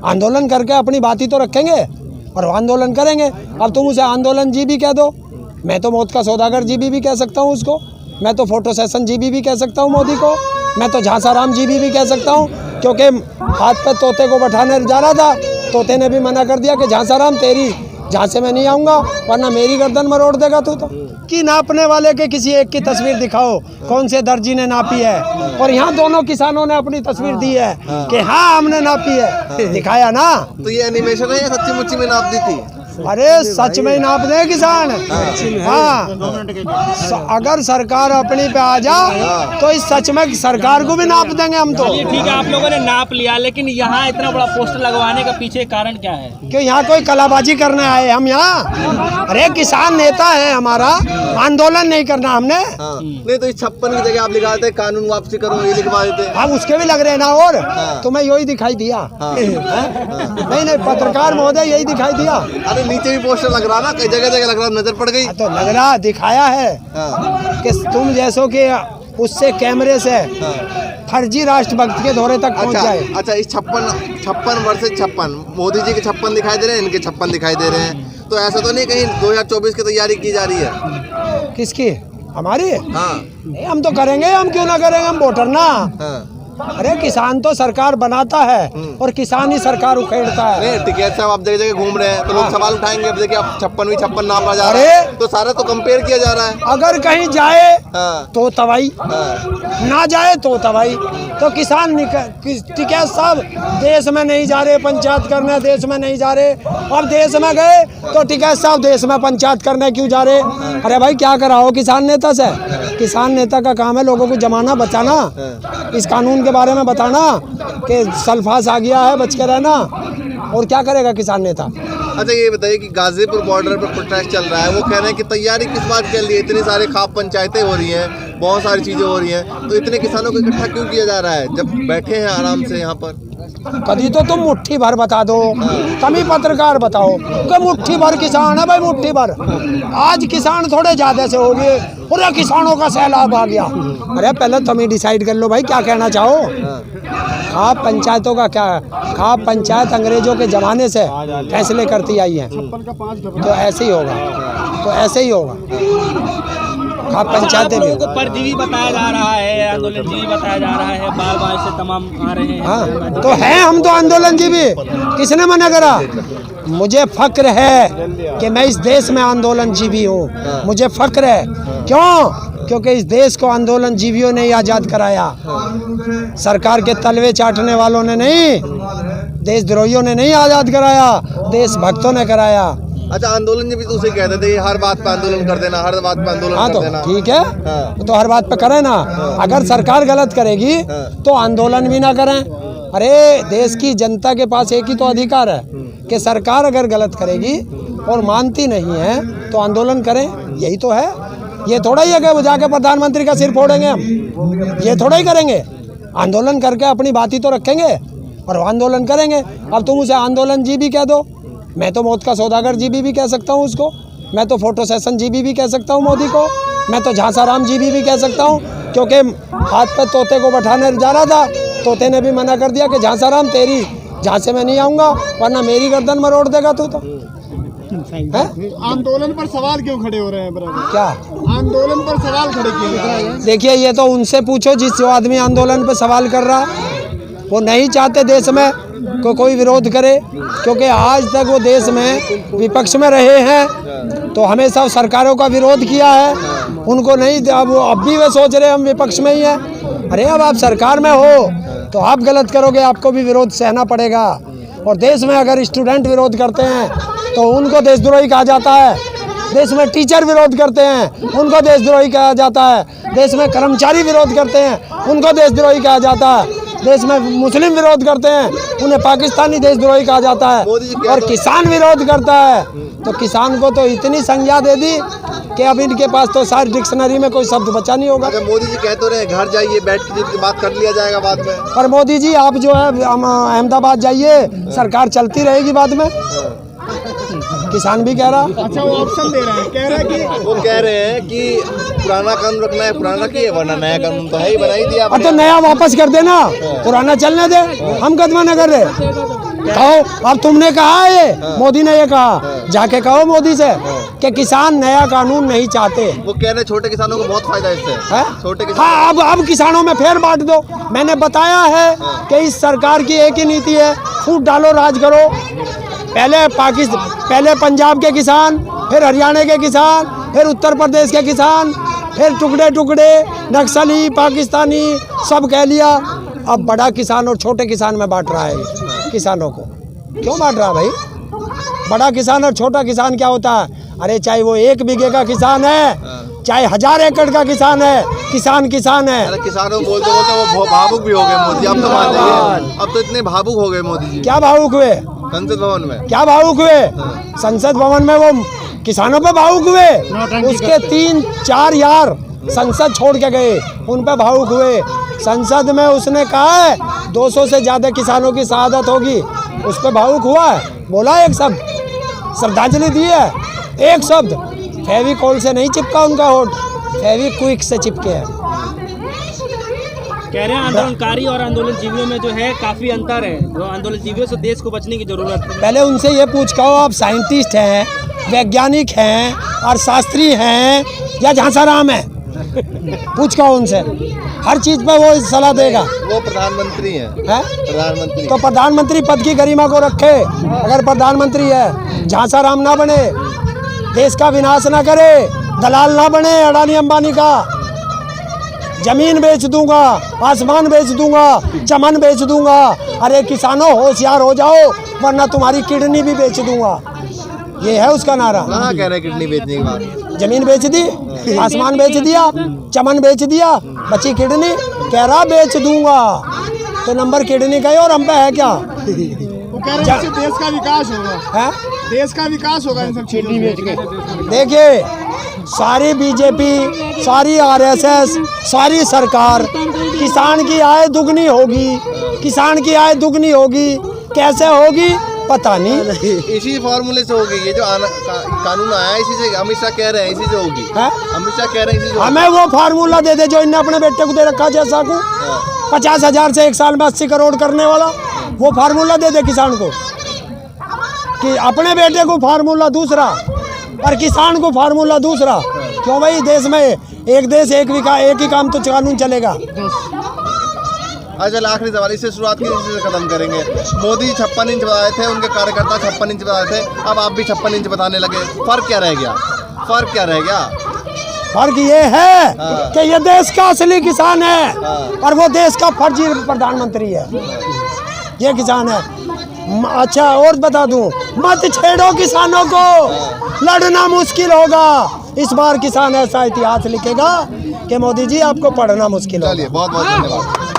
आंदोलन करके अपनी बात ही तो रखेंगे और आंदोलन करेंगे। अब तुम उसे आंदोलन जीबी कह दो, मैं तो मौत का सौदागर जीबी भी कह सकता हूँ उसको, मैं तो फोटो सेशन जीबी भी कह सकता हूँ मोदी को, मैं तो झांसाराम जीबी भी कह सकता हूँ, क्योंकि हाथ पे तोते को बैठाने जा रहा था, तोते ने भी मना कर दिया कि झांसाराम तेरी झांसे में नहीं आऊँगा वरना मेरी गर्दन मरोड़ देगा तू। तो कि नापने वाले के किसी एक की तस्वीर दिखाओ, कौन से दर्जी ने नापी है, और यहाँ दोनों किसानों ने अपनी तस्वीर दी है कि हाँ हमने नापी है, दिखाया ना। तो ये एनिमेशन है या सच्ची मुच्ची में नाप दी थी? अरे सच में नाप दे किसान। हाँ, अगर सरकार अपनी पे आ जा तो इस सच में सरकार को भी नाप देंगे हम तो। ठीक है, आप लोगों ने नाप लिया, लेकिन यहाँ इतना बड़ा पोस्टर लगवाने का पीछे कारण क्या है? क्यों यहाँ कोई कलाबाजी करने आए हम यहाँ? अरे किसान नेता है हमारा, आंदोलन नहीं करना हमने। नहीं तो इस 56 की जगह आप लिखा देते कानून वापसी करो, ये लिखवा देते। अब उसके भी लग रहे ना, और तुम्हें यही दिखाई दिया? नहीं पत्रकार महोदय यही दिखाई दिया। अरे नीचे भी पोस्टर लग रहा ना, कई जगह जगह लग रहा, नजर पड़ गई। तो लग रहा दिखाया है कि तुम जैसो कि उससे कैमरे से फर्जी राष्ट्रभक्त के दौरे तक पहुंच जाए। अच्छा, इस 56 वर्ष 56 मोदी जी के 56 दिखाई दे रहे हैं, इनके 56 दिखाई दे रहे हैं, तो ऐसा तो नहीं कहीं 2024 की तैयारी की जा रही है? किसकी? हमारी? हाँ नहीं, हम तो करेंगे, हम क्यों ना करेंगे, हम वोटर ना। अरे किसान तो सरकार बनाता है और किसान ही सरकार उखेड़ता है। नहीं टिकैत साहब आप जगह जगह घूम रहे हैं तो लोग सवाल उठाएंगे, अब देखिए आप 56 नापा जा रहा है, तो सारा तो कंपेयर किया जा रहा है। अगर कहीं जाए तो तवाई, ना जाए तो तवाई। तो किसान टिकैत साहब देश में नहीं जा रहे पंचायत करने, देश में नहीं जा रहे, अब देश में गए तो टिकैत साहब देश में पंचायत करने क्यों जा रहे? अरे भाई क्या कराओ किसान नेता से? किसान नेता का काम है लोगों को जमाना, बचाना, इस कानून के बारे में बताना कि सल्फास आ गया है, बच के रहना, और क्या करेगा किसान नेता? अच्छा ये बताइए कि गाजीपुर बॉर्डर पर प्रोटेस्ट चल रहा है, वो कह रहे हैं कि तैयारी किस बात के लिए, इतनी सारी खाप पंचायतें हो रही हैं, बहुत सारी चीजें हो रही हैं, तो इतने किसानों को इकट्ठा क्यों किया जा रहा है जब बैठे हैं आराम से यहाँ पर? कभी तो तुम मुट्ठी भर बता दो, कभी पत्रकार बताओ कि मुट्ठी भर किसान है भाई, मुट्ठी भर। आज किसान थोड़े ज्यादा से हो गए, पूरे किसानों का सैलाब आ गया। अरे पहले तुम ही डिसाइड कर लो भाई क्या कहना चाहो। खाप पंचायतों का क्या है? खाप पंचायत अंग्रेजों के जमाने से फैसले करती आई है, तो ऐसे ही होगा, तो ऐसे ही होगा। खाप पंचायतें भी को परजीवी बताया जा रहा है, आंदोलन जीवी बताया जा रहा है, बार बार से तमाम आ रहे हैं। हाँ तो है, हम तो आंदोलन जीवी, किसने मना करा? मुझे फक्र है कि मैं इस देश में आंदोलन जीवी हूँ, मुझे फक्र है। क्यों? क्योंकि इस देश को आंदोलन जीवियों ने ही आज़ाद कराया, सरकार के तलवे चाटने वालों ने नहीं, देशद्रोहियों ने नहीं आज़ाद कराया, देशभक्तों ने कराया। अच्छा आंदोलन जी भी तो उसे कहते थे हर बात पे आंदोलन कर देना, हर बात पे आंदोलन कर देना। ठीक है, तो हर बात पे करें ना। अगर सरकार गलत करेगी तो आंदोलन भी ना करें। अरे देश की जनता के पास एक ही तो अधिकार है कि सरकार अगर गलत करेगी और मानती नहीं है तो आंदोलन करें, यही तो है। ये थोड़ा ही है कि वो जाके प्रधानमंत्री का सिर फोड़ेंगे हम, ये थोड़ा ही करेंगे। आंदोलन करके अपनी बात ही तो रखेंगे और आंदोलन करेंगे। अब तुम उसे आंदोलन जीबी कह दो, मैं तो मौत का सौदागर जीबी भी कह सकता हूँ उसको, मैं तो फोटो सेशन जीबी भी कह सकता हूँ मोदी को, मैं तो झांसाराम जीबी भी कह सकता हूँ, क्योंकि हाथ पे तोते को बैठाने जा रहा था, तोते ने भी मना कर दिया कि झांसाराम तेरी झांसे में नहीं आऊँगा वरना मेरी गर्दन मरोड़ देगा तू। तो आंदोलन पर सवाल क्यों खड़े हो रहे हैं बराबर? क्या आंदोलन पर सवाल खड़े किए जा रहे हैं? देखिए ये तो उनसे पूछो जिस जो आदमी आंदोलन पर सवाल कर रहा, वो नहीं चाहते देश में कोई विरोध करे, क्योंकि आज तक वो देश में विपक्ष में रहे हैं तो हमेशा सरकारों का विरोध किया है, उनको नहीं, अब भी वे सोच रहे हम विपक्ष में ही हैं। अरे अब आप सरकार में हो तो आप गलत करोगे, आपको भी विरोध सहना पड़ेगा। और देश में अगर स्टूडेंट विरोध करते हैं तो उनको देशद्रोही कहा जाता है, देश में टीचर विरोध करते हैं उनको देशद्रोही कहा जाता है, देश में कर्मचारी विरोध करते हैं उनको देशद्रोही कहा जाता है, देश में मुस्लिम विरोध करते हैं उन्हें पाकिस्तानी देशद्रोही कहा जाता है, और किसान विरोध करता है तो किसान को तो इतनी संज्ञा दे दी कि अब इनके पास तो सारी डिक्शनरी में कोई शब्द बचा नहीं होगा। मोदी जी कहते रहे घर जाइए बैठ के बात कर लिया जाएगा बाद में, पर मोदी जी आप जो है अहमदाबाद जाइए, सरकार चलती रहेगी बाद में, किसान भी कह रहा। अच्छा वो ऑप्शन दे रहे हैं, कह रहे हैं कि पुराना कानून रखना है, पुराना रखिए वरना नया कानून तो है ही, बना ही दिया। तो नया वापस कर देना, पुराना चलने दे, हम कदम न कर रहे। कहो, अब तुमने कहा ये मोदी ने ये कहा, जाके कहो मोदी से कि किसान नया कानून नहीं चाहते। वो कह रहे हैं छोटे किसानों को बहुत फायदा है इससे। है? छोटे किसान, हाँ, अब किसानों में फेर बांट दो। मैंने बताया है कि इस सरकार की एक ही नीति है, फूट डालो राज करो। पहले पंजाब के किसान, फिर हरियाणा के किसान, फिर उत्तर प्रदेश के किसान, फिर टुकड़े टुकड़े नक्सली पाकिस्तानी सब कह लिया। अब बड़ा किसान और छोटे किसान में बांट रहा है किसानों को। क्यों बांट रहा भाई? बड़ा किसान और छोटा किसान क्या होता है? अरे चाहे वो 1 बीघे का किसान है, चाहे 1000 एकड़ का किसान है, किसान किसान है। अरे किसानों को बोलते बोलते वो भावुक भी हो गए मोदी। अब तो मान लीजिए, अब तो इतने भावुक हो गए मोदी जी। क्या भावुक हुए? संसद भवन में क्या भावुक हुए? संसद भवन में वो किसानों पे भावुक हुए। उसके 3-4 यार संसद छोड़ के गए, उन पे भावुक हुए। संसद में उसने कहा है 200 से ज़्यादा किसानों की शहादत होगी, उस पर भावुक हुआ है, बोला एक शब्द, श्रद्धांजलि दी है, एक शब्द। फेविकोल से नहीं चिपका उनका होठ, फेविक्विक से चिपके है। कह रहे हैं आंदोलनकारी और आंदोलनजीवियों में जो है काफी अंतर है। जो आंदोलनजीवियों से देश को बचने की जरूरत है। पहले उनसे ये पूछ कहो, आप साइंटिस्ट हैं, वैज्ञानिक हैं, और शास्त्री हैं, या झांसाराम है? पूछ कहो उनसे, हर चीज पे वो सलाह देगा। वो प्रधानमंत्री हैं। प्रधानमंत्री तो प्रधानमंत्री पद की गरिमा को रखे। अगर प्रधानमंत्री है, झांसाराम ना बने, देश का विनाश ना करे, दलाल ना बने अडानी अंबानी का। जमीन बेच दूंगा, आसमान बेच दूंगा, चमन बेच दूंगा। अरे किसानों होशियार हो जाओ, वरना तुम्हारी किडनी भी बेच दूंगा। ये है उसका नारा। कहाँ कह रहे हैं किडनी बेचने की बात? जमीन बेच दी, आसमान बेच दिया, चमन बेच दिया, बची किडनी। कह रहा बेच दूंगा, तो नंबर किडनी का ही और हम पे है क्या? वो कह रहे हैं इससे देश का विकास होगा। है? देश का विकास होगा इन सब चीजों से। देखिए, सारी बीजेपी, सारी आरएसएस, सारी सरकार, किसान की आय दुगनी होगी, किसान की आय दुगनी होगी। कैसे होगी पता नहीं। इसी फॉर्मूले से होगी। ये जो कानून आया है, इसी से अमित शाह कह रहे हैं, इसी से होगी। अमित शाह कह रहे हैं इसी से। हमें वो फार्मूला दे दे जो इनने अपने बेटे को दे रखा, जैसा को 50,000 से 1 साल में 80 करोड़ करने वाला। वो फार्मूला दे दे किसान को, कि अपने बेटे को फार्मूला दूसरा और किसान को फार्मूला दूसरा। क्यों भाई? देश में एक देश एक ही काम तो कानून चलेगा। अच्छा, आखिरी सवाल, इससे शुरुआत की, इसी से खत्म करेंगे। मोदी 56 इंच बताए थे, उनके कार्यकर्ता 56 इंच बताए थे, अब आप भी 56 इंच बताने लगे। फर्क क्या रह गया? फर्क क्या रह गया? फर्क ये है कि ये देश का असली किसान है और वो देश का फर्जी प्रधानमंत्री है। ये किसान है। अच्छा, और बता दूं, मत छेड़ो किसानों को, लड़ना मुश्किल होगा। इस बार किसान ऐसा इतिहास लिखेगा कि मोदी जी आपको पढ़ना मुश्किल होगा। चलिए, बहुत बहुत धन्यवाद।